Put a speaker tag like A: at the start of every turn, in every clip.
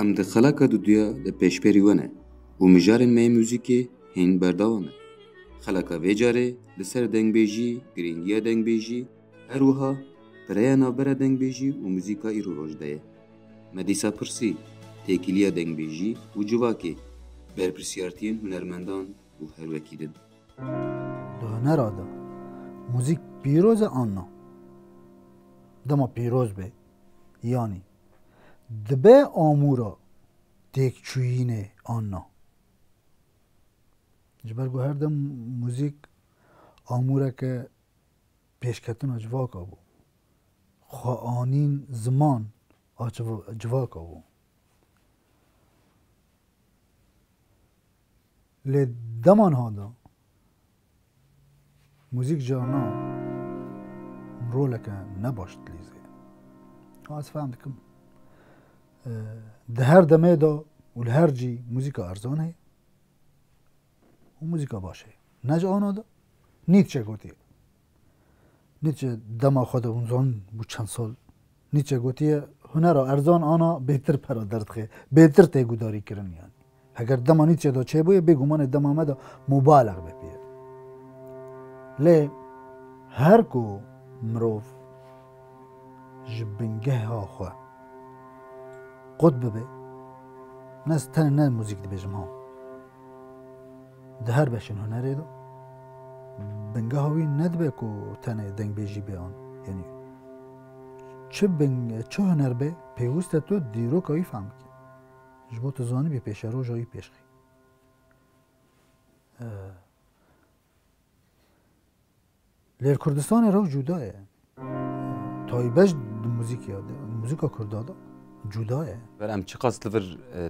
A: ام د خلاکا دودیا د پیشپری ونه و مجارن می موزیکی هین برداومه. خلاکا ویجاره لسر دنگ بیجی، گرینگیا دنگ بیجی، هروها پریا نابرا دنگ بیجی و موزیکا ایرو روشده. مدیسا پرسی، تیکیلیا دنگ بیجی و جواکی برپرسیارتین هنرمندان و هروکی دن.
B: ده هنرادا موزیک پیروز آننا دما پیروز به یعنی دبه آمورا تکچوینه آننا جبرگو هر دم موزیک آمورا که پیشکتون اجواکا بو خواهانین زمان اجواکا بو لی دمان هادا موزیک جانا رولکه نباشت لیزه از فهم دکم ده هر دمه دا و هر جی موزیکا ارزان هی و موزیکا باشه نج آنا دا نیچه گوتیه نیچه دما خود اونزان بو چند سال نیچه گوتیه هنر ارزان آنا بهتر پرا درد خیه بهتر تیگو داری کرن یعنی اگر دما نیچه دا چه بویه بگو من دما مدا مبالغ بپیه لی هر کو مروف جبنگه ها خواه قد ببه ناس تن نه موزیک دی بجم ها ده هر بشین هنره دو بنگه هاوی ندبه کو تنه دنگ بیجی بیان یعنی چه هنر به پیوست تو دیرو که فهم که جبو تو زانی بی پیش رو جایی پیش خی لیر کردستان رو جداه تایبش موزیک یاده موزیکا کردادا جداه
C: برام چه قصد لور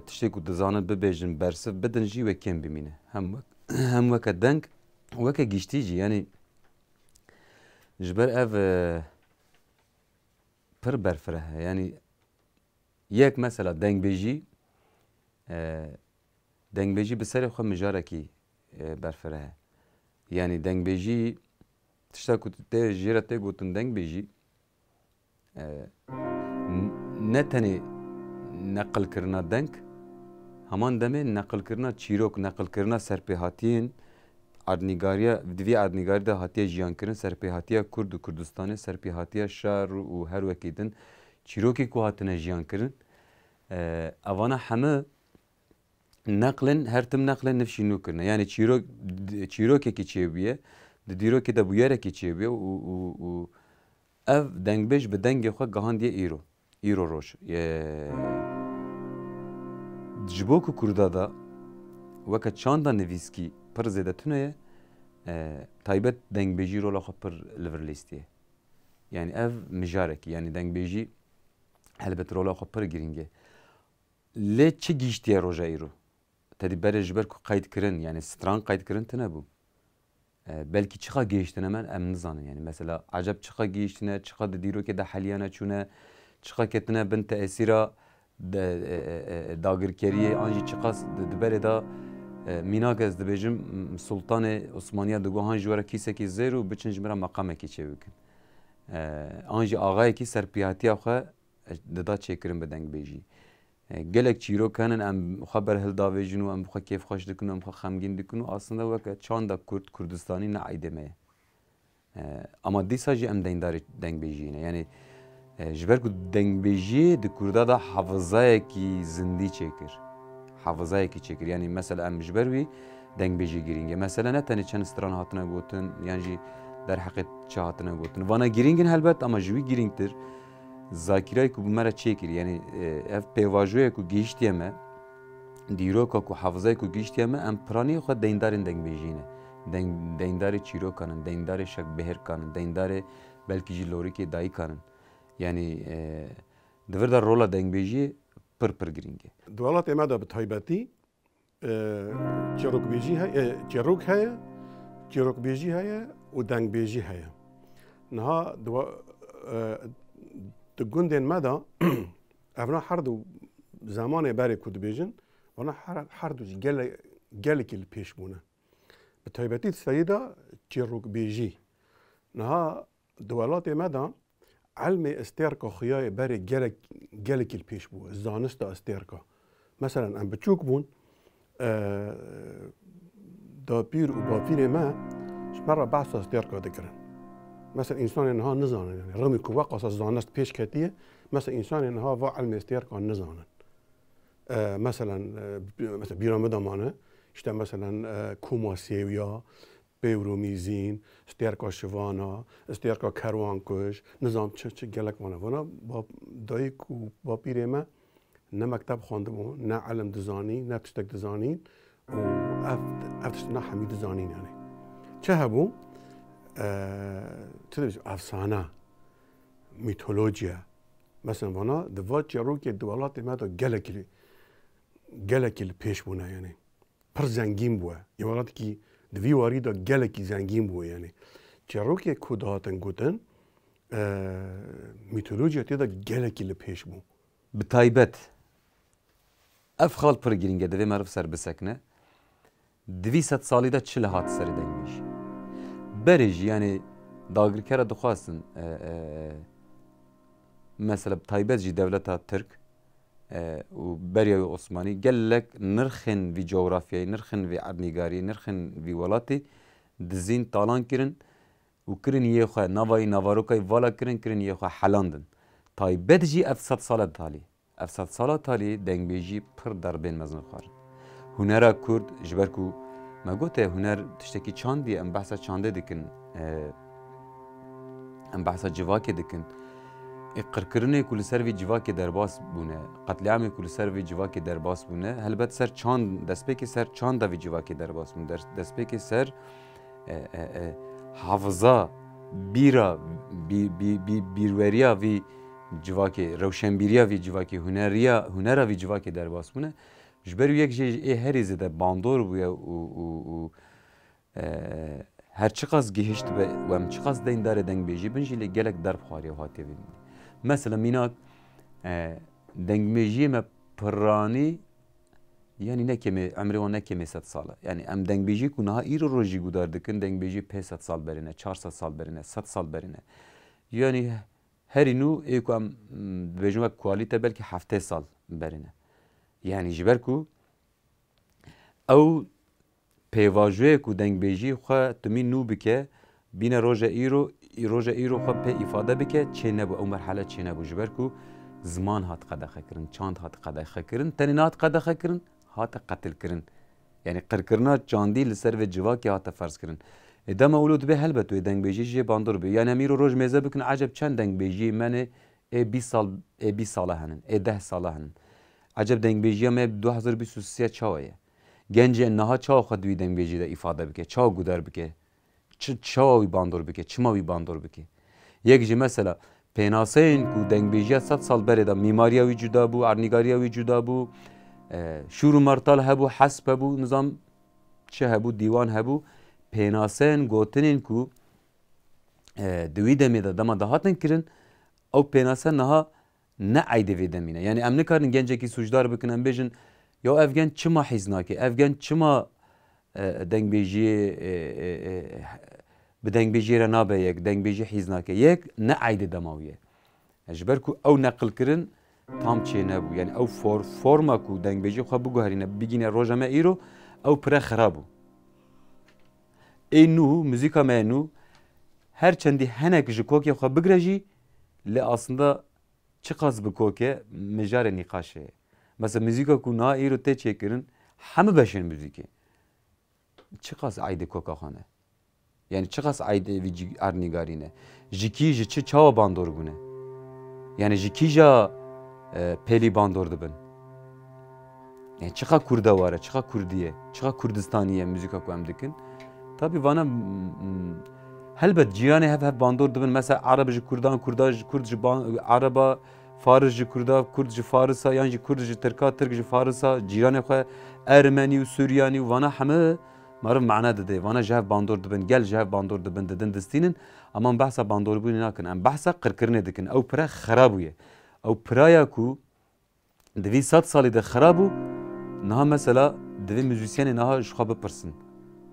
C: تشتی کو دزانه ببیجن برسه بدن جی و کم بمینه هم وقت دنگ وقت گیشتی جی یعنی جبر اف پر برفره یعنی یک مثلا دنگ بیجی بسر خو مجاره کی برفره یعنی دنگ بیجی تشتا کو ته جیرته گوتن دنگ بیجی نه تنی نقل کرنا دنگ همان دمه نقل کرنا چیروک نقل کرنا سرپیهاتین اردنیگاریا دوی اردنیگاری ده هاتیه جیان کرن سرپیهاتیا کرد و کردستانی سرپیهاتیا شهر و هر وکیدن چیروکی کو هاتنه جیان کرن اوانا همه نقلن هر تم نقلن نفشینو کرنه یعنی چیروکی کی چیه بیه دیروکی ده بویره کی چیه بیه و اف دنگ بیش به دنگ خو گهاندیه ایرو روش جبوکو کردادا وقت چاندا نویسکی پر زیده تونه تایبت دنگ بیجی رولا خو پر لیور لیستیه یعنی اف مجارکی یعنی دنگ بیجی البت رولا خو پر گرینگه لی چه گیشتیه روژا ایرو تدی بره جبر کو قید کرن یعنی ستران قید کرن تنه بو belki çıka geçtiğine men emin zanın yani mesela acaba çıka geçtiğine çıka da diyor ki de haliyana çune çıka ketine bin tesira dagirkeriye anji çıka dibere da minagaz dibecim Sultan Osmaniye de gohan jwara kiseki zero biçin jmira makame ki çevikin anji ağay ki serpiyatiya xwe da çekirin bedeng beji gelek çiro kanin em xaber hil davejin و em xwe keyf xweş dikin em xwe xemgîn dikin û aslında weke çanda Kurd Kurdistanî ne aydeme ye ama dîsa jî em deyndarê dengbêjiyê ne yani ji ber ku dengbêjiyê di Kurda da hafızayekî zindî çêkir hafızayekî çêkir yani mesela em ji ber wî dengbêjî girînge mesela ne tenê çend stran hatine gotin yan jî derheqê çi hatine gotin vana girîngin helbet ama ji wî girîngtir Zakirayı ku bu mera çekir yani ev pevajoya ku giştiye me diroka ku hafızayı ku giştiye me em praniye xwe deyndarên dengbêjîne deyndarê çîrokanın deyndarê şekbehêrkanın deyndarê belkî jî lorîkê dayîkanın yani divir da rola dengbêjiyê pir girîng e
D: di welatê me de bi taybetî çîrokbêjî heye çîrok heye çîrokbêjî heye û dengbêjî heye niha di gundên me da evna her du zamanê berê ku dibêjin wana her du jî gelekî li pêş bûne bi taybetî serî da çîrokbêjî niha di welatê me da elmê estêrka xuyayê berê gelekî li pêş bû zanist da estêrka مثلا ام بچوک بون دا پیر و باپیر ما مرة بحث استيركا ذكرن مثلا انسان انها نزانن يعني رغم كوا قصص زانست پیش کتیه مثلا انسان انها و علم استيركا نزانن مثلا بیرامد مانه işte مثلا کوماسیویا بیورومیزین استيركا شوانا استيركا کروانکش نظام چه گلک وانا با دایک و با پیر ما نه مکتب خوانده بون نه علم دزانی نه تشتک دزانین و افتش نه حمید دزانین يعني چه هبو چه دیش افسانه میتولوژیا مثلا وانا دوات جروک دولات ما دو گلکی پیش بونه یعنی پر زنگین بوه یه ولات کی دوی واری دو گلکی زنگین بوه یعنی جروک کوداتن گوتن میتولوژیا تیدا گلکی پیش بو
C: بتایبەت ev xal pir giring e divê meriv ser bisekine 200 salî de çi li hat serê deng bêjî berê jî yanê dagirkera dixwastin mesela taybet jî devleta Tirk û beriya Osmanî gelek nirxên vî coğrafyayê nirxên vî ernîgariyê nirxên vî welatê dizîn talan kirin û kirin yê xwe navayî navarokayê vala kirin yê xwe helandin taybet jî ev 100 sala talî ev 100 sala talî dengbêjî pir derbên mezin xwarin hunera Kurd ji ber ku me gote huner tiştekî çandî em behsa çandê dikin em behsa civakê dikin qirkirinê ku li ser vî civakê derbas bûne qetliamê ku li ser vî civakê derbas bûne helbet ser çand destpêkê ser çanda vî civakê derbas bûne destpêkê ser hafiza bîra bîrweriya vî civakê rewşenbîriya vî civakê hunera vî civakê derbas bûne ji ber yek jê ê herî zêde bandor bûye û her çi qas gihişt be û em çi qas deyndarê dengbêjî bin jî lê gelek derb xwariye hatiye vî mesela mînak dengbêjiyê me piranî yanî nekemê emrê wan nekemê 100 sal e yani em dengbêjî ku niha îro rojî gudar dikin dengbêjî 500 sal berîne 400 sal berîne 100 sal berîne yanî herî nû ê ku em dibêjin wek kualîte belkî 70 sal berîne yani ji ber ku ew pêvajoyê ku dengbêjî xwe timî nû bike bîne roja îro xwe pê îfade bike çê nebû ew merhele çê nebû ji ber ku ziman hat qedexe kirin çand hat qedexe kirin tenê ne hat qedexe kirin hate qetil kirin yani qirkirina çandî li ser vê civakê hate ferz kirin dema wilo dibe helbet wê dengbêjî jê bandor bê yani em îro roj mêze bikin eceb çend dengbêjiyê me ê 20 sala henin ê 10 sala henin eceb dengbêjiya me 2023 çawa ye gencên niha çawa xwe di wî dengbêjî de îfade bike çawa gudar bike çawa wî bandor bike çima wî bandor bike yek jî mesela pênaseyên ku dengbêjiya 100 sal berê de mîmariya wî cuda bû ernîgariya wî cuda bû şûr û martal hebû hesp hebû nizam çi hebû dîwan hebû pênaseyên gotinên ku di wî demê de dema dahatin kirin ew pênase niha ne eydê vê demîne yani em nikarin gencekî sûcdar bikin em bêjin ya ev genç çima hîz nake ev genç çima dengbêjiyê bi dengbêjiyê re nabe yek dengbêjî hîz nake yek ne eydê dema wî ye ji ber ku ew neqilkirin tam çê nebû yani ew forma ku dengbêjî xwe biguherîne bigîne roja me îro ew pire xerab bû ê nû muzîka me nû her çendî henek ji kokê xwe bigire jî lê aslında çi qas bi koke mijarê nîqaşê ye mesela muzîka ku niha îro tê çêkirin hemû beşên muzîkê çi qas eydê koka xwe ne yani çi qas eydê vî ernîgarî ne ji kî ji çi çawa bandor bûne yani ji kîja pêlî bandor dibin yani çiqa Kurda ware çiqa Kurdî ye çiqa Kurdistanî ye muzîka ku em dikin tabii vana helbet ciyanê hev bandor dibin mesela Arab ji Kurdan Kurd ji Araba Faris ji Kurda Kurd ji Farisa yan jî Kurd ji Tirka Tirk ji Farisa cîranê xwe Ermenî û Suryanî û vana heme meriv mena dide vana ji hev bandor dibin gel ji hev bandor dibin didin distînin ama em behsa bandoribûnê nakin em behsa qirkirinê dikin ew pire xerab bûye ew piraya ku di vî 100 salî de xerab bû niha mesela divê müzîsyenê niha ji xwe bipirsin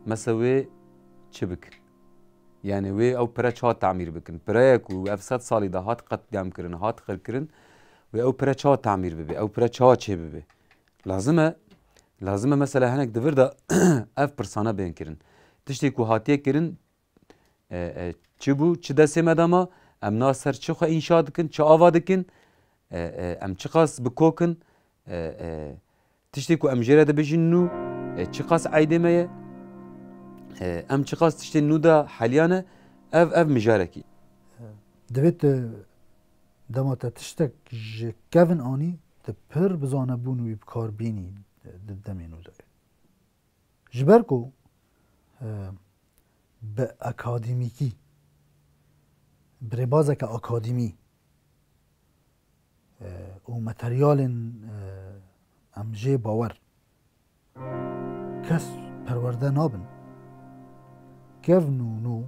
C: mesela wê çi bikin yani wê ew pire çawa temîr bikin piraya ku ev 100 salî de hat qetliyam kirin hat qirkirin wê ew pire çawa temîr bibe ew pire çawa çê bibe لازمه مثلا هناك دفردا اف پرسانه بین کرن تشتی کو هاتیه کرن چی بو چی دسته مداما ام ناسر چی خو انشاء دکن چی آوا دکن ام چی قاس بکوکن تشتی کو ام جره دبیجن نو چی قاس عیده میه ام چی قاس تشتی نو دا حالیانه اف مجارکی
B: دویت دما تا تشتک کevin آنی ده پر بزانه بون وی بکار بینی دمینو داره جبر کو به اکادمیکی بربازه که اکادمی و متریال امجه باور کس پرورده نابن کevنو نو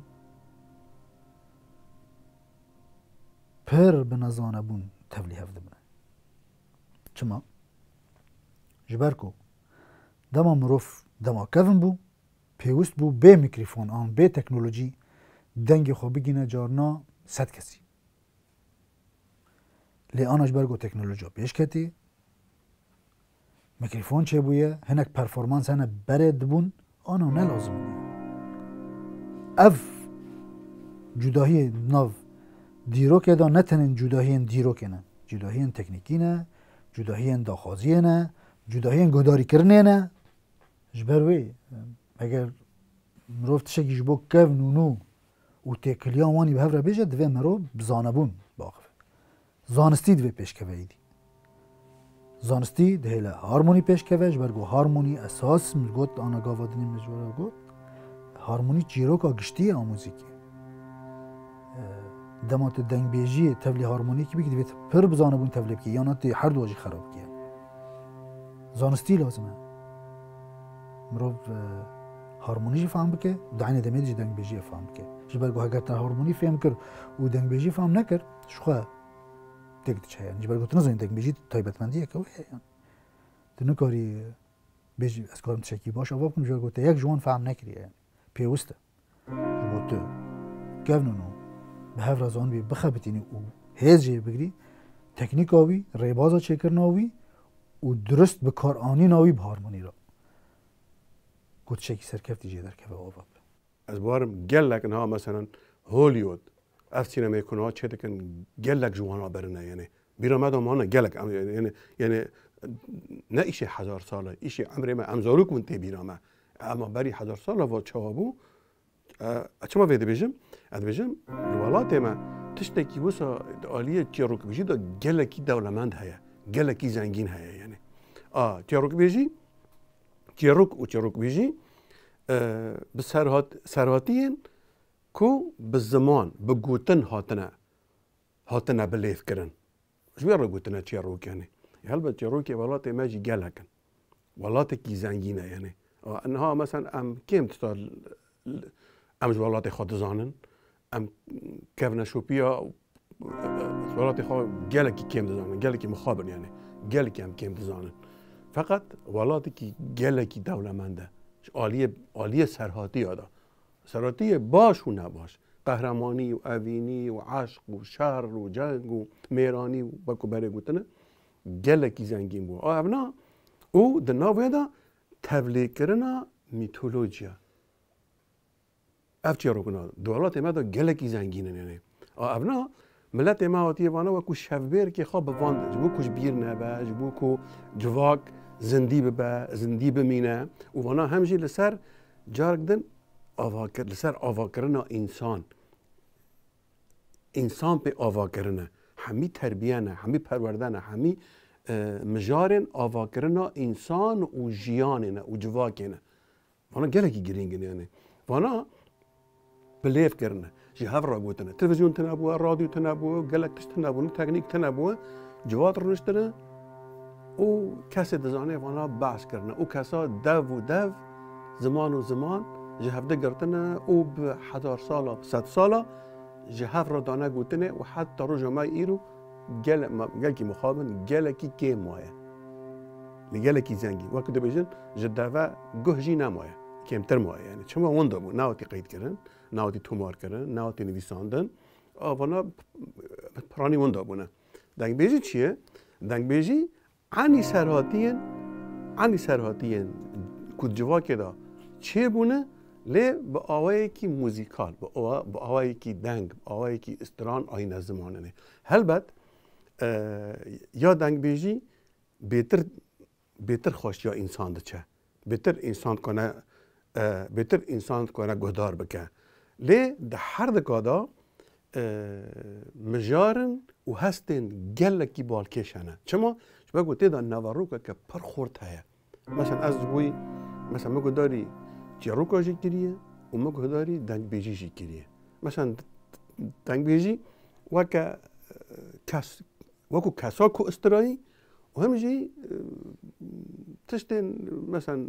B: پر بنزانه بون تبلیه هفته بونه چما جبر کو دما مروف دما کevin بو پیوست بو به میکروفون آن به تکنولوژی دنگ خو بگینه جارنا 100 کسی لی آنش برگو تکنولوژی پیش کتی میکروفون چه بویه هنک پرفورمانس هنه برد بون آنو نه لازم اف جداهی ناو دیروک دا نتنن جداهی دیروک نه جداهی تکنیکی نه جداهی داخوازی نه جداهی گداری کرنه نه جبر وی اگر مروف تشکی جبو کevن و نو و تکلیان وانی به هفره بیجه دوی مرو بزانه بون باقفه زانستی دوی پیش که ویدی زانستی دهیله هارمونی پیش که ویج برگو هارمونی اساس مزگوت آنا گاوادنی مجوره گوت هارمونی چیروکا گشتی آموزیکی دمات دنگ بیجی تبلی هارمونی که بگید دویت پر بزانه بون تبلی بکی یا ناتی هر دو واجی خراب کیه زانستی لازمه مروف هارمونی فهم بکه دعینه دمیدی جی دنگ بیجی فهم بکه جبرگو اگر تا هارمونی فهم کر و دنگ بیجی فهم نکر شخواه تکت چه یعنی جبرگو تنظر دنگ بیجی تایبتمندیه که یعنی تنو کاری بیجی از کارم تشکی باش آواب کن جبرگو تا یک جوان فهم نکری یعنی پیوسته جبرگو تو کevنونو به هر رازان بی بخبتینی و هیز جی بگری تکنیک آوی ریبازا چکر ناوی و درست به کار آنی ناوی به هارمونی را گوت شکی سرکفتی جی در که آواب
D: از بارم گلک انها مثلا هولیود اف سینما کنها چه دکن گلک جوانا برنه یعنی بیرامدام هانا گلک یعنی نه ایش 1000 ساله ایش عمر ما امزاروک من تی بیرامه اما بری 1000 ساله و چهابو چما ویده بیجم اد بیجم الولات ما تشتکی وسا عالیه تیاروک بیجی دا گلکی دولمند هیا گلکی زنگین هیا یعنی تیاروک بیجی تیاروک و تیاروک بیجی به سرهاتین کو به زمان به گوتن هاتنه بلیف کرن جوی را گوتنه تیاروک یعنی هلبت تیاروکی ولات ما جی گلکن ولات کی زنگینه یعنی انها مثلا ام کم تستار ام جوالات خود زانن ام کevن شوپیا جوالات خود گلکی کم زانن گلکی مخابر یعنی گلکی هم کم زانن فقط ولاتی که گلکی دولمنده عالیه سرهاتی آده سرهاتی باش و نباش قهرمانی و اوینی و عشق و شر و جنگ و میرانی و بکو بره گوتنه گلکی زنگین بود اونا او دناوی دا تبلیغ کرنا میتولوژیا اف چی رو کنه دولت ما دا گلکی زنگینه نه اونا ملت ما هاتی وانا و کو شفبر که خواب بواند جبو کوش بیر نبا جبو کو جواک زندی بمینه و وانا همجی لسر جارگدن آواکر لسر آواکرنا انسان به آواکرنه همی تربیه نه همی پرورده نه همی مجارن آواکرنا انسان و جیانه نه و جواک نه وانا گلکی گرینگ نه وانا بلیف کرنه جی هف را گوتنه تلویزیون تنابوه رادیو تنابوه گلک تش تنابوه تکنیک تنابوه جوات رو نشتره او کسی دزانه وانا بحث کرنه او کسا دو زمان و زمان جی هفته گرتنه او به 1000 ساله 100 ساله جی هف را دانه گوتنه و حتی رو جمعه ایرو گل کی مخابن گل کی که مایه گل کی زنگی وقت بیشتر جداوا گهجی نمایه کمتر مایه یعنی چما وندا بود ناوتی قید کردن ناوتی تومار کردن ناوتی نویساندن وانا پرانی وندا بونه دنگ بیجی چیه دنگ بیجی عنی سرهاتین عنی سرهاتیه کود جوا که دا چه بونه لی با آوایی که موزیکال با آوایی که دنگ با آوایی که استران آین زمانه نه هلبت یا دنگ بیجی بهتر خوش یا انسان ده چه بهتر انسان کنه گهدار بکه لی ده هر دکادا مجارن و هستن گلکی بالکشانه چما شما گوته دا نواروکه که پر خورد هیا مثلا از بوی مثلا مگو داری جروکا جی کریه و مگو داری دنگ بیجی جی کریه مثلا دنگ بیجی وکو کسا کو استرایی و همجی تشتین مثلا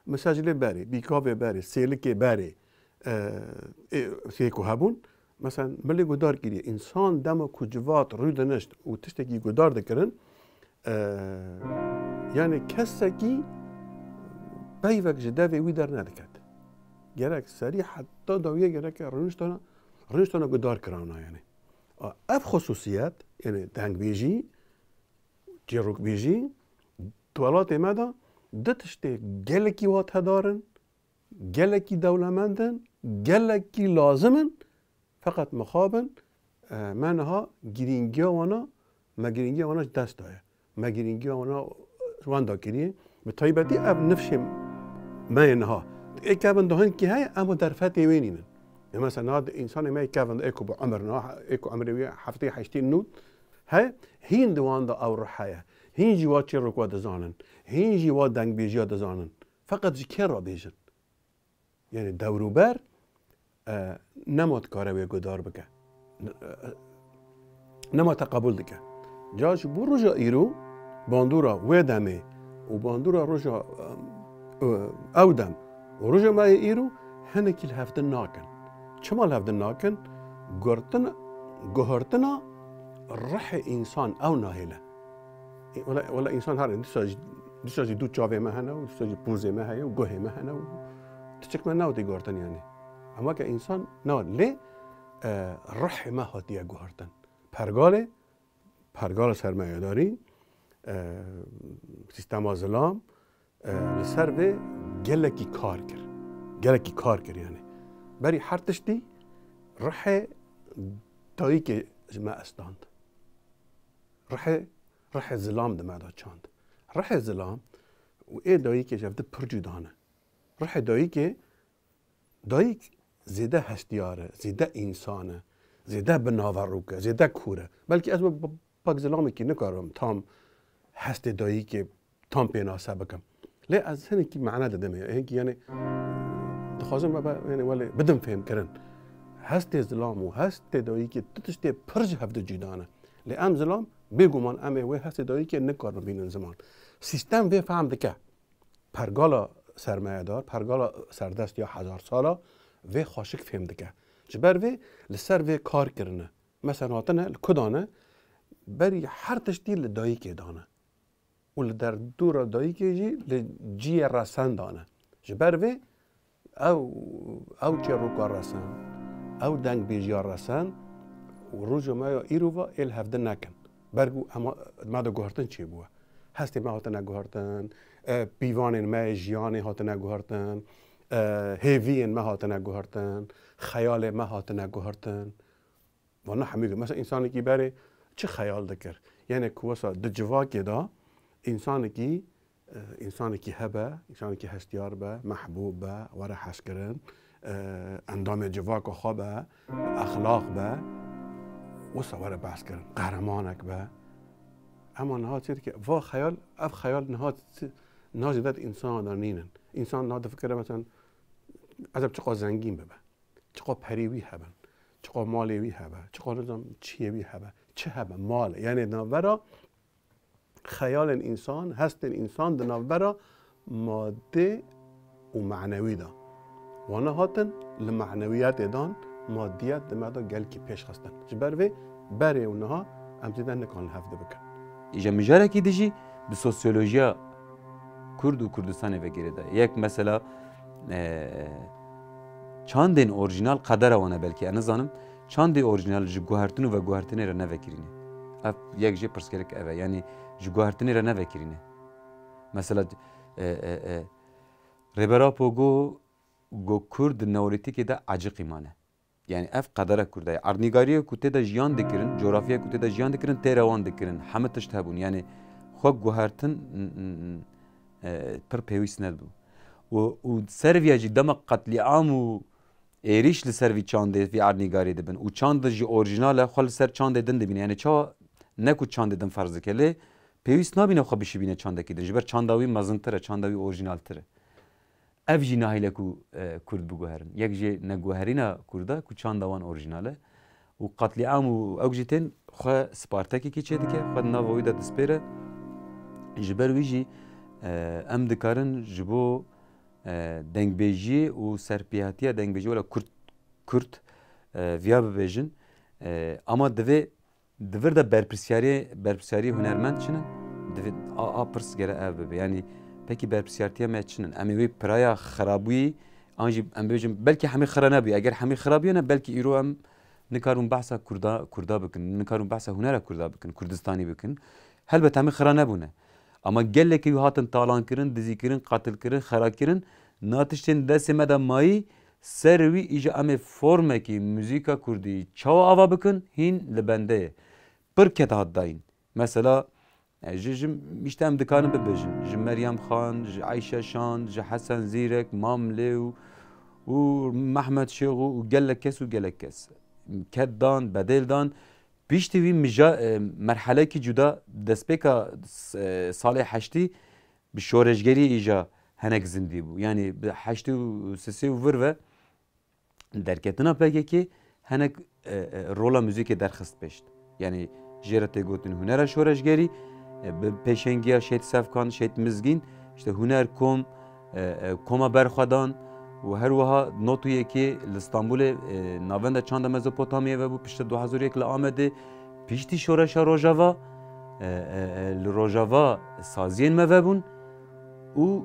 D: مساجله بری بیکاوه بری سیلکه بری سیکو هبون مثلا ملی گدار کریه انسان دما کجوات روی دنشت و تشتکی گدار دکرن یعنی کسی بیوک جداوی وی در ندکد گرک سری حتی داویه گرک رنشتانا گدار کرانا یعنی اف خصوصیت یعنی دنگ بیجی جیروک بیجی توالات مادا دتشته گلکی وات هدارن گلکی دولمندن گلکی لازمن فقط مخابن منها گرینگی وانا ما گرینگی وانا دست دایا ما گرینگی وانا واندا کریه به تایبتی اب نفش ما اینها ایکابن دهان کی های اما در فتی وینینن مثلا هذا انسان ما يكافن ايكو بعمرنا ايكو عمري حفتي حشتين نود هاي هين دوان دا او رحايا هين جوات شرك ود زانن هين جوات دنگ بيجي د زانن فقط ذكر بيجن يعني دوروبر نمات كاروي گدار بك نما تقبل دك جاش بروجا ايرو باندورا ودمه وباندورا رجا اودم ورجا ما ايرو هنك الهفت الناكن چما لفظ ناکن گهرتنا رح انسان او ناهله ولا انسان هر دیساجی دو چاوه مهنه و دیساجی پوزه مهنه و گوه مهنه و تچک من ناو دی گهرتن یعنی اما که انسان نه لی رح ما هاتیه گهرتن پرگال سرمایه داری سیستم ظلام لسر به گلکی کار کر یعنی بری هر تشتی رح تایی که ما استاند رح ظلام ده مادا چاند رح ظلام و ای دایی که جفته پر جدانه رح دایی که زیده هستیاره زیده انسانه زیده بناوروکه زیده کوره بلکه از پاک ظلامی که نکارم تام هست دایی که تام پیناسه بکم لی از هنی که معنی دادمه یعنی خواستم یعنی ولی بدم فهم کردن هست ظلام و هست دایی که تشتی پرج هفته جدانه لی ام ظلام بگومان امه و هست دایی که نکار ببینن زمان سیستم و فهم دکه پرگالا سرمایه دار پرگالا سردست یا 1000 ساله و خاشک فهم دکه جبر و لسر و کار کرنه مثلا هاتنه کدانه بری هر تشتی لدایی که دانه و در دور دایی که جی رسن دانه جبر و او چروکا رسن او دنگ بیجیا رسن و روزو ما ایرووا ال هفته نکن برگو اما ما دو گهرتن چی بوه هستی ما هاتن گهرتن بیوان ما جیان هاتن گهرتن هیوین ما هاتن گهرتن خیال ما هاتن گهرتن و نه همیگه مثلا انسانی که بره چه خیال دکر یعنی کوسا دجواکی دا انسانی که هبه انسانی که هستیار به محبوب به وره حس کرن اندام جواک و خوابه اخلاق به وسا وره بحث کرن قهرمانک به اما نهاد چیزی که وا خیال اف خیال نهاد زیدت انسان در نینن انسان نهاد فکره مثلا عجب چقدر زنگین ببه چقدر پریوی هبن چقدر مالیوی هبه چقدر نظام چیوی هبه چه هبه مال یعنی نورا خیال انسان هست انسان دنابرا ماده و معنوی دا و هاتن لمعنویات دان مادیت دمادا گل کی پیش خستن جبر و بره اونها امتدان نکان هفته بکن
C: ایجا مجاره کی دیجی به سوسیولوژیا کرد و کردستان وگیره ده یک مثلا چاندین اورجینال قدر وانه بلکه انا زانم چاندی اورجینال جو گوهرتنو و گوهرتنی را نوکرینه اف یک جه پرسکرک اوه یعنی جو گوهرتنی را نوکرینه مثلا ربرا پوگو گو کرد نوریتی ده عجقی مانه یعنی اف قدره کرده ارنیگاری کوته ده جیان دکرن جغرافیا کوته ده جیان دکرن تیروان دکرن همه تشت هبون یعنی خو گوهرتن پر پیوست ندبو و سرویا جی دم قتل عام و ایریش لسروی چانده وی ارنیگاری دبن و چانده جی اورجینال خال سر چانده دن دبین یعنی چا نکو چانده دن فرض کله پیوست نبینه خو بشی بینه چانده کی دنج بر چانداوی مزنتره چانداوی اورجینال تره اف جی نهیله کو کرد بگوهرن یک جی نگوهرینا کرده کو چانداوان اورجیناله و قتل عام و اوجتن خو سپارتاکی کی چه دکه خو ناوی ده دسپره جبر ویجی ام دکارن جبو دنگبیجی و سرپیاتیا دنگبیجی ولا کرد ویا ببیجن اما دویر da berpisyari hunermend çinin divê a pirs gere ev bibe yani peki berpisyartiya me çinin em ê wê piraya xerabûyî an jî em bêjin belkî hemî xira nebûye eger hemî xirabiye ne belkî îro em nikarin behsa Kurda bikin nikarin behsa hunera Kurda bikin Kurdistanî bikin helbet hemî xira nebûne ama gelekî wî hatin talan kirin dizî kirin qatil kirin xera kirin natiştên destê me de mayî ser wî îja em ê formekî müzîka Kurdî çawa ava bikin hîn li bende ye pir ket hat dayîn mesela ji îşte em dikarin bibêjin ji Meryem Xan ji Ayşe Şan ji Hesen Zîrek Mam Lêw û Mehmed Şêxû û gelek kes ket dan bedêl dan piştî wî merhelekî cuda destpêka salê heştî bi şoreşgerî îja henek zindî bû yani bi heştî û sisê û vir ve derketina PKK henek rola müzîkê derxist pêşt yani jêra tê gotin hunera şoreşgerî bi pêşengiya şehîd Sevkan şehîd Mizgîn işte huner kom koma berxwedan û her wiha notûyekê li Stenbolê navenda çanda Mezopotamyayê ve bû piştî 2001 li Amedê piştî şoreşa Rojava li Rojava saziyên me vebûn û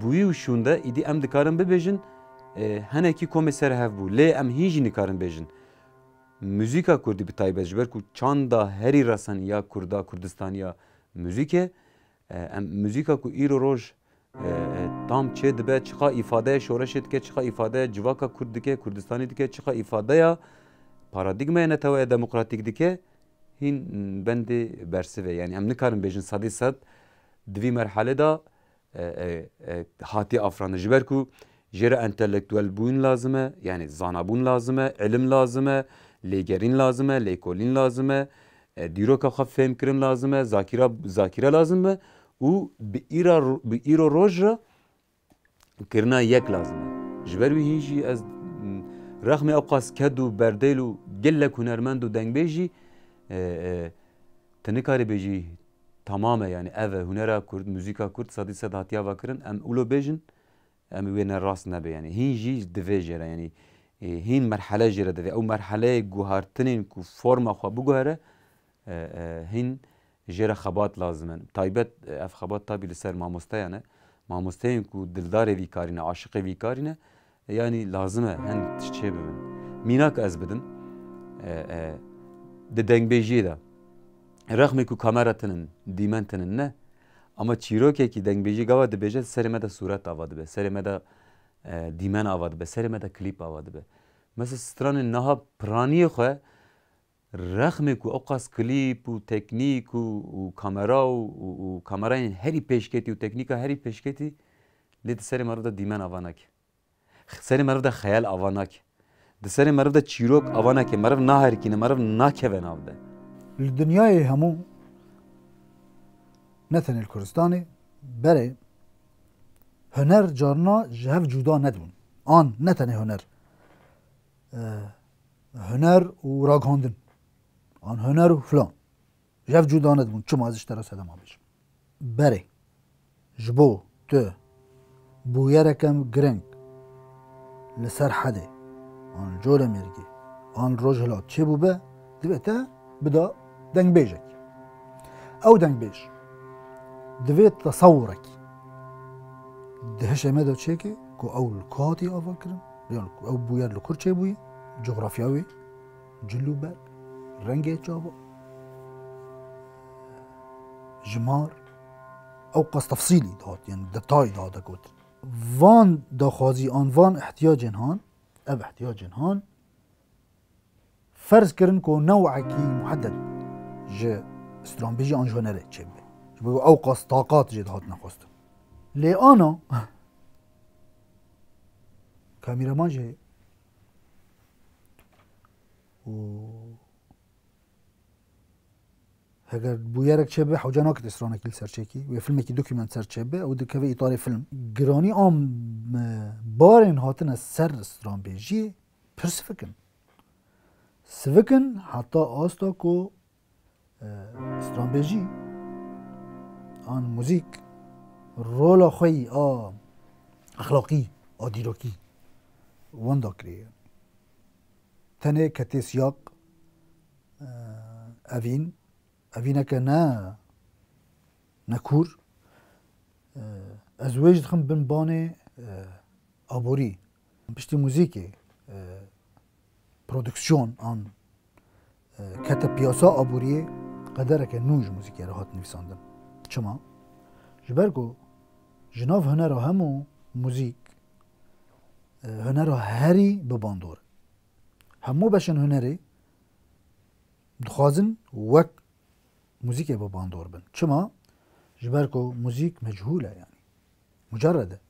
C: bûyî û şûnde îdî em dikarin bibêjin henekî komê ser hev bû lê em hîn jî nikarin bêjin müzîka Kurdî bi taybet ji ber ku çanda herî rasaniya Kurda Kurdistaniya müzîkê em müzîka ku îro roj tam çê dibe çiqa îfadeya şoreşê dike çiqa îfadeya civaka Kurd dike Kurdistanî dike çiqa îfadeya paradigmaya netewaya demokratîk dike hîn bendê bersive yani em nikarin bêjin sedî sed di vî merhelê da hatî afranî ji ber ku jêra entelektûel bûn lazim e yani zanabûn lazim e ilim lazim e lêgerîn lazim e lêkolîn lazim e dîroka xwe fêmkirin lazim e zakîra lazim e û bi îro roj re kirina yek lazim e ji ber wî hîn jî ez rexmê ew qas ket û berdêl û gelek hunermend û dengbêj jî tu nikarî bêjî tamame yani ev hunera Kurd müzîka Kurd sedî sed hatiya vekirin em ulo bêjin em wê ne rast nebe yani hîn jî divê jêre yani hîn merhele jêre divê ew merheleyê guhartinên ku forma xwe biguhere hîn jêre xebat lazim e taybet ev xebat tabî li ser mamosteyan e mamosteyên ku dildarê vî karî ne aşiqê vî karî ne yani lazim e hin tişt çê bibin mînak ez bidim di dengbêjiyê de rexmê ku kamera tinin dîmen tinin ne ama çîrokekî dengbêjî gava dibêje serê me de sûret ava dibe serê me de dîmen ava dibe serê me de klîp ava dibe mesela stranên niha piraniyê xwe rexmê ku ew qas klîp û teknîk û kamera û kamerayên herî pêşketî û teknîka herî pêşketî lê di serê meriv de dîmen ava nake serê meriv de xeyal ava nake di serê meriv de çîrok ava nake meriv naherkîne meriv nakeve nav de
B: li dinyayê hemû ne tenê li Kurdistanê berê huner carna ji hev cuda nedibûn an ne tenê huner huner û ragihandin an huner û filan ji hev cuda nedibûn çima ez ji te re sedema bêjim berê ji bo tu bûyerekem giring li ser hedê an corê mêrgî an roj hilat çêbû be divê te bida dengbêjek ew dengbêj divê tesewurekî di hişê me de çêke ku ew li ku hatî ava kirin yan ew bûyer li kur çêbûye coğrafya wê cilû berg rengê çava ji mar او قص تفصیلی داد یعنی دتای داده گوت وان داخوازی آن وان احتیاج هان اب احتیاج هان فرض کرن کو نوعکی محدد ج استرامبیجی آن جونره چه بگو او قص طاقات جد هات نخواست لی آنا کامیرامان جه و اگر بویرک چه به حوجا ناکت اسرانه کل سرچکی و فیلمی که دوکیمنت سرچه به او دکوه ایطار فیلم گرانی آم بارین هاتن سر استران بیجی پر سفکن حتی آستا کو استران بیجی آن موزیک رولا خوی اخلاقی دیروکی وندا کریه تنه کتی سیاق اوینه که نه نکور از ویج دخم بن بانه آبوری پشتی موزیک پرودکسیون آن کتا پیاسا آبوریه قدره که نوج موزیکی را هات نویساندن چما؟ جبرگو جناف هنر همو موزیک هنر هری بباندور همو بشن هنری دخوازن وک موزیک بباندور بن چما؟ جبرگو موزیک مجهوله یعنی مجرده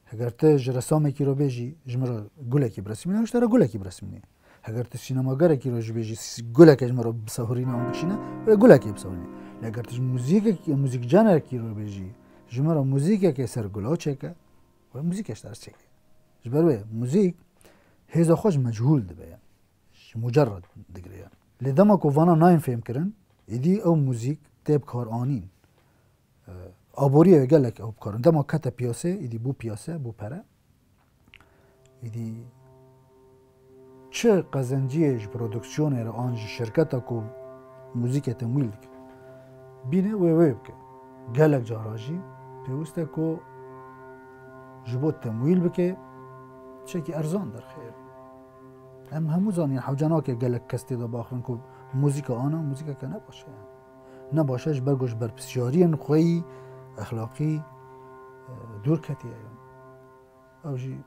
B: اگر ته رسامه کی رو بیجی جمرا گله کی برسمینه اشترا گله کی برسمینه اگر ته سینماگر کی رو بیجی گله کی جمرا بسهورینه اون بشینه و گله کی بسهورینه اگر ته موزیک جانر کی رو بیجی جمرا موزیک کی سر گلا چکه و موزیک اشتر چکه جبر موزیک هزا خوش مجهول ده مجرد دگری لدما کو وانا نایم فهم کرن ایدی او موزیک تب کار آنین آبوریه گلک او بکارن دما کتا پیاسه ایدی بو پیاسه بو پره ایدی چه قزنجیش پرودکسیون را آنج شرکتا کو موزیک تمویل دک بینه و بکه گلک جاراجی پیوسته کو جبوت تمویل بکه چکی ارزان در خیر همو زانین حوجانا که گلک کستی دا باخرن کو موزیک آنا موزیک که نباشه نباشهش برگوش بر بسیاری خوی اخلاقی دور کتیه او جی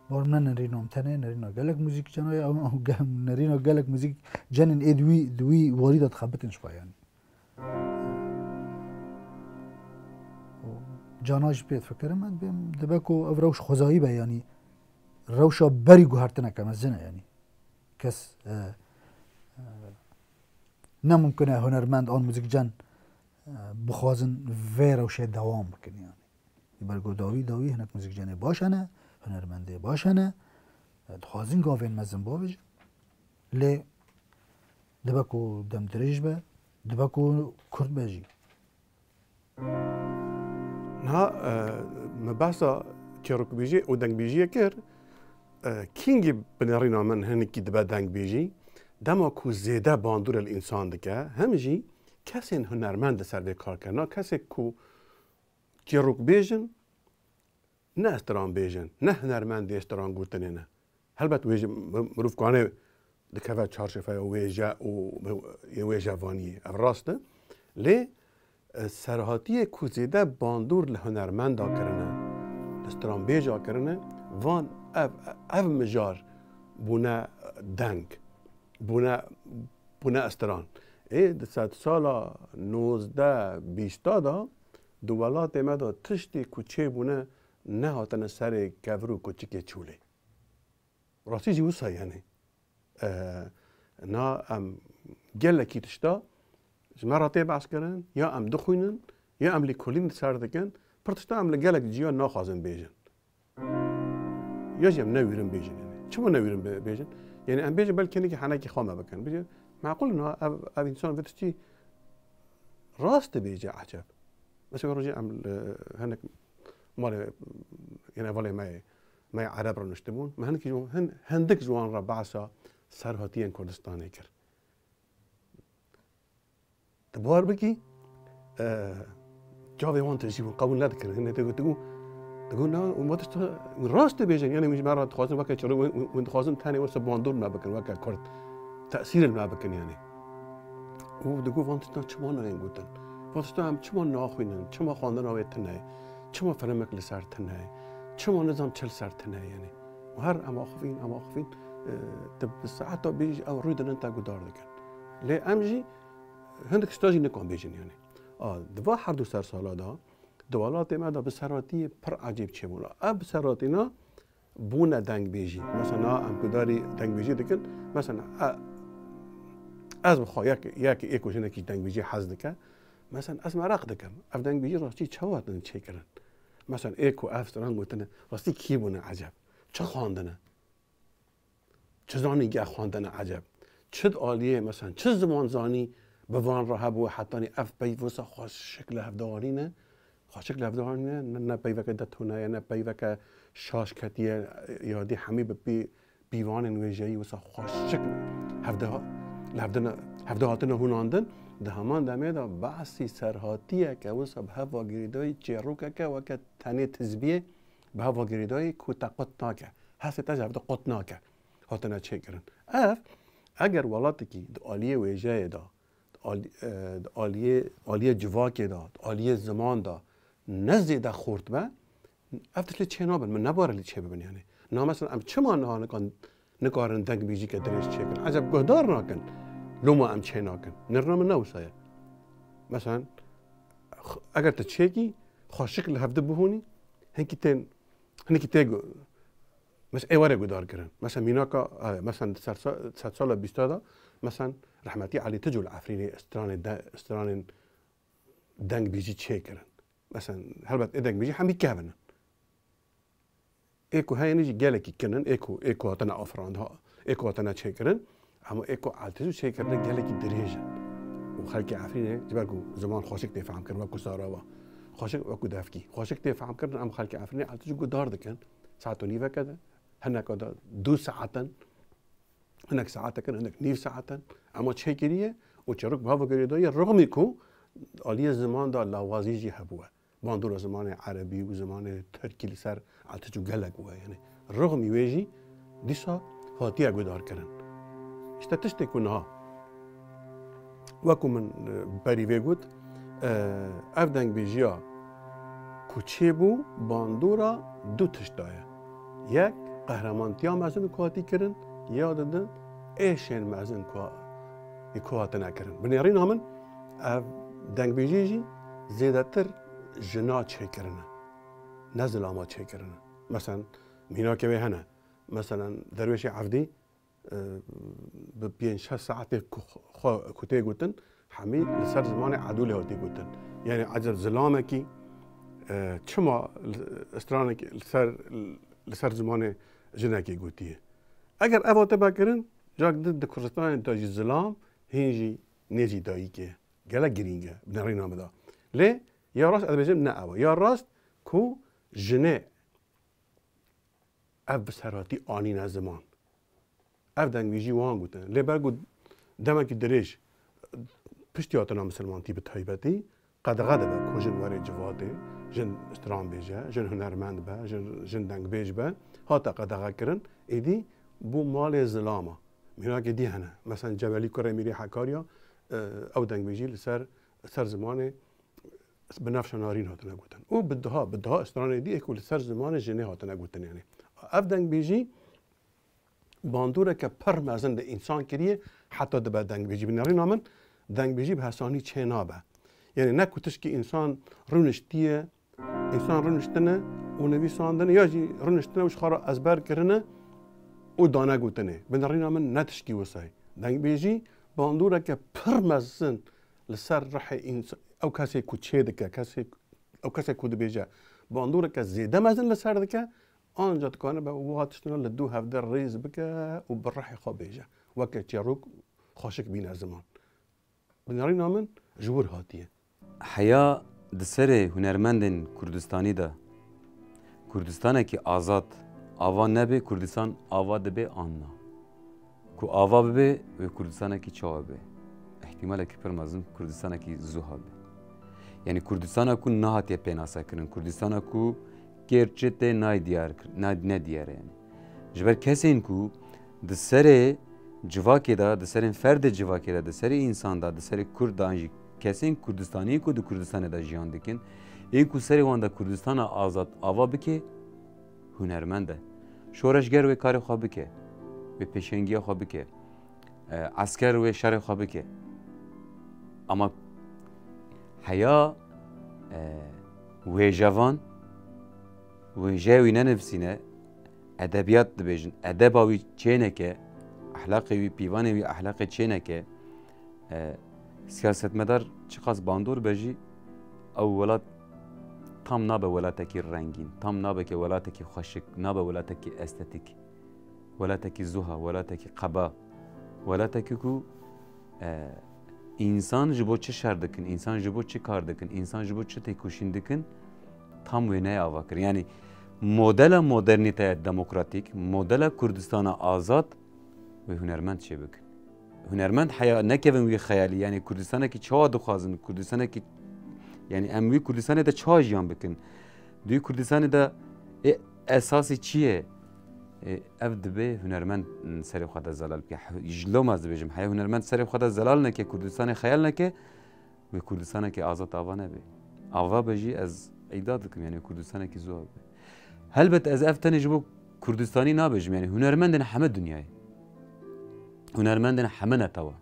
B: بار من نرینام تنه نرینا گلک موزیک جنای او نرینا گلک موزیک جنن ای دوی واریدات خبتنش بایانی جاناش بید فکرم من بیم دبکو او روش خوزایی بیانی روشا بری گوهرتنه کم از زنه یعنی کس نممکنه هنرمند آن موزیک جن بخوازن و روشه دوام بکنی یعنی برگو داوی هنک موزیک جنه باشنه هنرمنده باشنه دخوازن گاوین مزن باویج لی دبکو دم دریج به دبکو کرد بیجی
D: نه مبحثا چروک بیجی او دنگ بیجی کر کینگی بنرینا من هنکی دبا دنگ بیجی دما کو زیده باندور الانسان دکه همجی کسی هنرمند سر به کار کرنا کسی کو چروک بیجن نه استران بیجن نه هنرمند استران گوتنه نه البته ویج مروف کنه دکه چارچفه ویجا و ویجا وانی راسته لی سرهاتی کو زیده باندور لهنرمند کرنه استران بیجا کرنه وان اف مجار بونه دنگ بونه استران ده 100 سالا 19-20 دا دولات ما دا تشتی کوچه بونه نه هاتن سر گورو کوچیک چوله راستی جیو سایانه نا ام گله کی تشتا جمراتی بحث کردن یا ام دخوینن یا ام لیکولین سر دکن پرتشتا ام لگلک جیو ناخازن بیجن یا جیم نویرن بیجن یعنی چما نویرن بیجن یعنی ام بیجن بلکنی که حنکی خامه بکن بیجن معقول نه اب انسان فتشتی راست بیجه عجب بس رجع ام هنك مال يعني اولي ما عرب را نشتبون ما هنك جوان هندك جوان را بعثا سرهاتيان كردستاني كر تبوار بكي جاوي وان تجيبون قبول لا تكر هن تقول نا وما تشت راست بيجن يعني مش مرة تخازن وكا شرو وين تخازن ثاني ورس باندور ما بكن وكا كرد تأثير ما بكن يعني ودقوا وان تشت شمانا ينقولن پاستا هم چما ناخوینن چما خواندن آوه تنه چما فرمک لسر تنه چما نظام چل سر تنه یعنی و هر اما خفین تب ساعت تا بیج او روی دنن تا گدار دکن لی امجی هندک استاجی نکن بیجن یعنی دوا هر دو سر سالا دا دوالات ما دا بسراتی پر عجیب چه مولا اب سراتینا بونه دنگ بیجی مثلا ام کداری دنگ بیجی دکن مثلا از بخوا یک ایکوشنه کی دنگ بیجی حز دکن مثلا از مرق دکن اف دنگ بیجی راستی چواتن چه کرن مثلا ایکو افستران گوتنه راستی کی بونه عجب چه خواندنه چه زانی گه خواندنه عجب چه عالیه مثلا چه زمان زانی به وان را هبو حتی اف بیوسا خوش شکل هفدارینه خوش شکل هفدارینه نه بیوک دتونه نه بیوک شاش کتیه یادی همی به بیوان نویجهی وسا خوش شکل هفدهاتنه هوناندن ده همان دمه دا بحثی سرهاتیه که وسا به هوا گریدای چیروکه که وکه تنی تزبیه به هوا گریدای کوتا قطناکه هستی تجه هفده قطناکه هاتنه چه کرن اگر ولاتی که ده آلیه ویجه دا آلیه جواکه دا آلیه زمان دا نزیده خورد به افتش لی چه نابن من نباره لی چه ببین یعنی نه مثلا ام چه ما نکارن دنگ بیجی که درش چه کن عجب گهدار ناکن لو ما ام چه ناکن نرنا من نوسایه مثلا اگر تا چه کی خوش شکل هفته بهونی هنکی تین مثلا ایواره گدار کرن مثلا میناکا مثلا 100 سال 20 دا مثلا رحمتی علی تجول عفرینی استران دنگ بیجی چه کرن مثلا هلبت دنگ بیجی همی کهبنن ایکو های نیجی گله کی کنن ایکو هاتنا آفراند ها ایکو هاتنا چه کرن اما ایکو عالتزو چه کرن گله کی دریجن و خلقی عفرینه جبرگو زمان خوشک تفهم کرن وکو ساراوا خوشک وکو دفکی خوشک تفهم کرن اما خلقی عفرینه عالتزو گدار دکن ساعت و نیفه کده هناك 2 ساعة هناك ساعات كان هناك نيف ساعة اما چه كريه و چروك بهاو كريه رغم كو آلية زمان دا لوازيجي هبوه باندور زمان عربي و زمان تركي لسر عالتجو گلق هو يعني رغم يويجي ديسا هاتيه گدار کرن اشتا تشتي كنها وكو من بري ويگود افدنگ بيجيا كوچه بو باندورا 2 تشتايه یک قهرمانتیا مزن کاتی کرن یا دادن ایشن مزن کات نکرن بنیارین همون دنگ بیجی زیاده تر جنا چه کرنه نزل آما چه کرنه مثلا مینا که هنه مثلا درویش عفدی به 5-6 ساعت کتی گوتن همی لسر زمان عدول هاتی گوتن یعنی عجب ظلامه کی چما استرانه لسر زمان جنکی گوتیه اگر اوات بکرن جاک دد کردستان داجی ظلام هنجی نیجی دایی که گله گرینگه بنرین نام دا لی یا راست ادبیجم نه اوا یا راست کو جنه اف بسراتی آنی نه زمان اف دنگ بیجی وان گوتن لی برگو دمکی دریش پشتیاتنا مسلمانتی به تایبتی قدغه با کجن وری جواده جن استران بیجه جن هنرمند به جن دنگ بیج به هاتا قدغه کرن ایدی بو مال ظلامه مینا که دی هنه مثلا جبلی کره میری حکاریا او دنگ بیجی لسر زمان بنفش نارین هات نگوتن او بدها استران دی اکول سر زمان جنه هات نگوتن یعنی اف دنگ بیجی باندوره که پر مزن ده انسان کریه حتی ده به دنگ بیجی بناری نامن دنگ بیجی به حسانی چه نابه یعنی نه کتش که انسان رونشتیه انسان رونشتنه و نویساندنه یا جی رونشتنه وش خارا ازبر کرنه او دانه گوتنه بناری نامن نتشکی وسای دنگ بیجی باندوره که پر مزن لسر رح انسان او کسی کوچه دکه او کسی کود بیجه باندوره که زیده مزن لسر دکه آنجا تکانه به واتشتنا لدو هفدر ریز بکه و برحی خواب بیجه وکه چیروک خوشک بین زمان بناری نامن جور هاتیه
C: حیا دسر هنرمندن کردستانی ده کردستانه که آزاد آوا نبه کردستان آوا دبه آننا کو آوا ببه و کردستانه که چاوه به احتماله که پرمازم کردستانه که زوها به یعنی کردستانه کو نهاتیه پیناسا کرن کردستانه کو گرچه نای دیاره یعنی جبر کسی این کو دسر جواکی دا دسر فرد جواکی دا دسر انسان دا دسر کرد دا انجی کسین کردستانی کو دو کردستان دا جیان دکن این کو سری وان دا کردستان آزاد آوا بکه هنرمنده شورشگر و کار خواه بکه و پیشنگی خواه بکه عسکر و شر خواه بکه اما حیا و جوان و جاوی ننفسینه ادبیات دبیجن ادباوی چینه که اخلاقی پیوانی وی اخلاق چینه که سیاستمدار چقدر باندور بجی او ولات tam nabe welateki rengin, tam nabe ki welateki xoşik, nabe welateki estetik, welateki zuha, welateki qaba, welateki ku insan ji bo çi şer dikin, insan ji bo çi kar dikin, insan ji bo çi têkoşîn dikin, tam wê neyê ava kir. Yani modela modernîteya demokratîk, modela Kurdistana azad ve hunermend çê bikin. Hunermend heya nekevin wî xeyalî, yani Kurdistanekî çawa dixwazin, Kurdistanekî yani em wî Kurdistanê de çawa jiyan bikin. Dû Kurdistanê de esasî çi ye? Ev dibe hunermend serê xwe de zelal bike. Ji lomaz dibêjim heya hunermend serê xwe de zelal neke, Kurdistanê xeyal neke ve Kurdistanekî azad ava nebe. Ava be jî ez îda dikim, yani Kurdistanekî zû be. Helbet ez ev tenê ji bo Kurdistanî nabêjim, yani hunermendên heme dunyayê. Hunermendên heme netewê.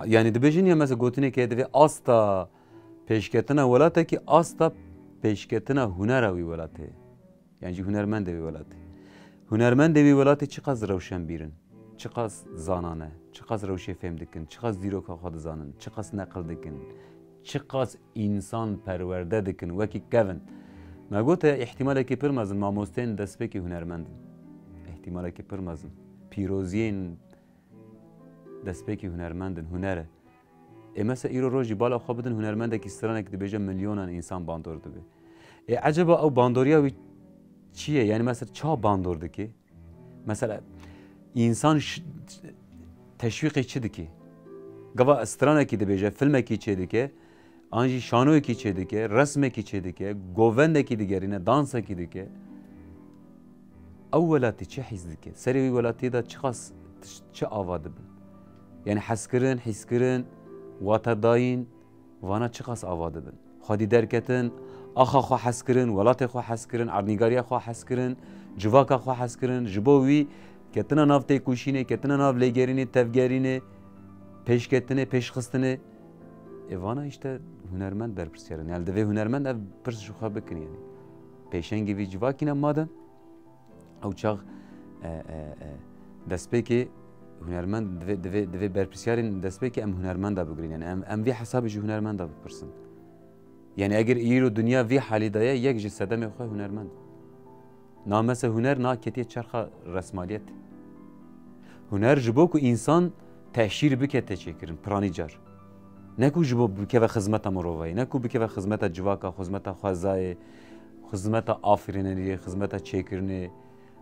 C: Yani dibêjin ya mesela gotinekê divê asta pêşketina welatekî asta pêşketina hunera wî welatê. Yani jî hunermendê wî welatê. Hunermendê wî welatê çi qas rewşenbîrin, çi qas zanan e, çi qas rewşê fêm dikin, çi qas dîroka xwe dizanin, çi qas neqil dikin, çi qas însan perwerde dikin, wekî kevin. Me gote ihtimalekî pir mezin mamosteyên destpêkî hunermendin. İhtimalekî pir mezin. Pîroziyên destpêkî hunermendin, huner e. Mesela îro rojî bala xwe bidin hunermendekî stranek dibêje milyonan însan bandor dibe. Eceba ew bandoriya wî çi ye? Yani mesela ça bandor dike? Mesela însan teşwîqê çi dike? Gava stranekî dibêje, filmekî çê dike, an jî şanoyekî çê dike, resmekî çê dike, govendekî digerîne, dansekî dike. Ew welatî çi hîs dike? Serê wî welatî de çi qas çi ava dibin? Yani heskirin, hîskirin, watedayîn, vana çi qas ava dibin? Xwedî derketin, axa xwe hes kirin, welatê xwe hes kirin, ernîgariya xwe hes kirin, civaka xwe hes kirin, ji bo wî ketina nav têkoşînê, ketina nav lêgerînê, tevgerînê, pêşketinê, pêşxistinê. Vana işte hunermend berpirsiyarin. Yani divê hunermend ev pirs ji xwe bikin yani. Pêşengê vî civakî ne madin, ew çax destpêkê hunermend divê berpirsiyarên destpêkê em hunermenda bigrin. Yani em vî hesabê ji hunermenda bipirsin. Yani eger îro dünya vî halî de ye, yek ji sedemê xwe hunermend. Na mesela huner na ketiye çarxa resmaliyet. Huner ji bo ku însan teşhîr bike teçêkirin, piranî car. Ne ku ji bo bikeve xizmeta mirovayê, ne ku bikeve xizmeta civaka, xizmeta xwezayê, xizmeta afirîneriyê, xizmeta çêkirinê.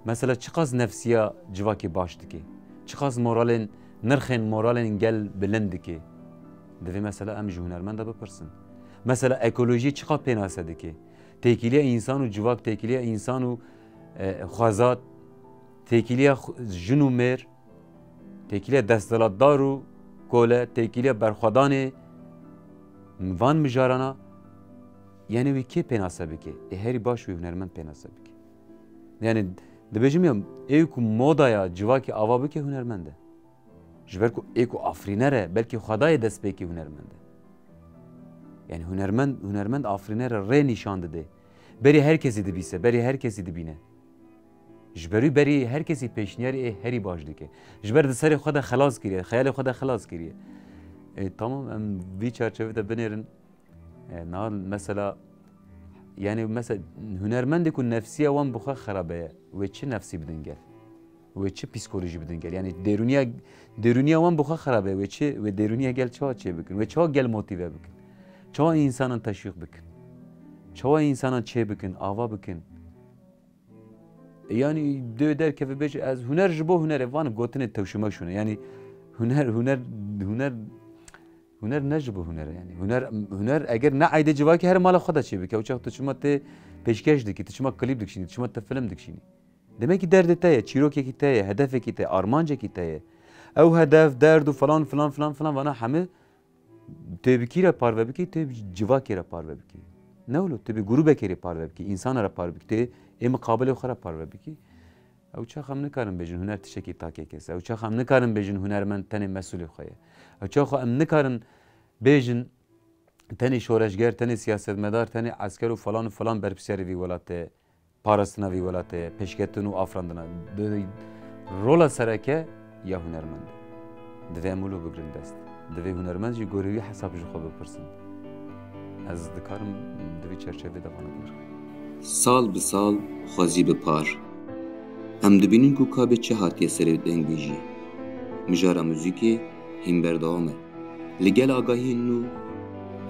C: Mesela çi qas nefsiya civakê baş dike? Çi qas moralên, nirxên moralên gel bilind dike? Divê mesela em ji hunermenda bipirsin. Mesela ekolojî çi qas pênase dike? Têkiliya însan û civak, têkiliya însan û xwezat, têkiliya jin û mêr, têkiliya desthilatdar û kole, têkiliya berxwedanê, van mijarana, yani wî kê pênase bike? Herî baş wî hunermend pênase bike. Yani dibêjim ya ê ku modaya civakê ava bike hunermend e. Ji ber ku ê ku afrîner e, belkî xwedayê destpêkî hunermend e. Yani hunermend afrînere rê nîşan dide. Berî herkesî dibîse, berî herkesî dibîne. Ji ber wî berî herkesî pêşniyarî herî baş dike. Ji ber di serê xwe de xelas kiriye, xeyalê xwe de xelas kiriye. Tamam em vî çerçevede binêrin. Mesela yani mesela hunermendê ku nefsiya wan bi xwe xerabe ye, wê çi nefsî bidin gel? Wê çi psikolojî bidin gel? Yani derûniya wan bi xwe xerabe ye, wê derûniya gel çawa çê bikin? Wê çawa gel motive bikin? Çawa insanan teşvîq bikin? Çawa insanan çê bikin, ava bikin? Yani dê derkeve bêje ez huner ji bo hunerê van gotinê tewşime şûne. Yani huner ne ji bo huner e? Yani huner eger ne aydê civakê her mala xwe de çê bike. Ew çax tu çima tê pêşkeş dikî, tu çima klîp dikişînî, tu çima te film dikişînî. Demek ki derdê te ye, çîrokekî te ye, hedefekî te ye, armancekî te ye. Ew hedef, derd û falan vana hemê تبکی را پارو بکی تب جواکی را پارو بکی نه ولو تب گروه کی را پارو بکی انسان را پارو بکی ای مقابل خورا پارو بکی او چه خم نکارم بجن هنر تشکی تاکی کس او چه خم نکارم بجن هنرمند تن مسئول خویه او چه خم نکارم بجن تن شورشگر تن سیاستمدار تن عسکر و فلان برپسیاری وی ولات پارستنا وی ولات پیشکتن و آفراندنا رولا سرکه یا هنرمند دوی امولو بگرن دست دوی هنرمند جی گوروی حساب جو خوب بپرسن از دکارم دوی چرچوه دوانه بگرن
A: سال به سال خوازی به پار هم دبینین که کابه چه هاتیه سری دنگ بیجی مجارا موزیکی هم بردامه لگل آگاهی نو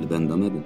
A: لبندامه بن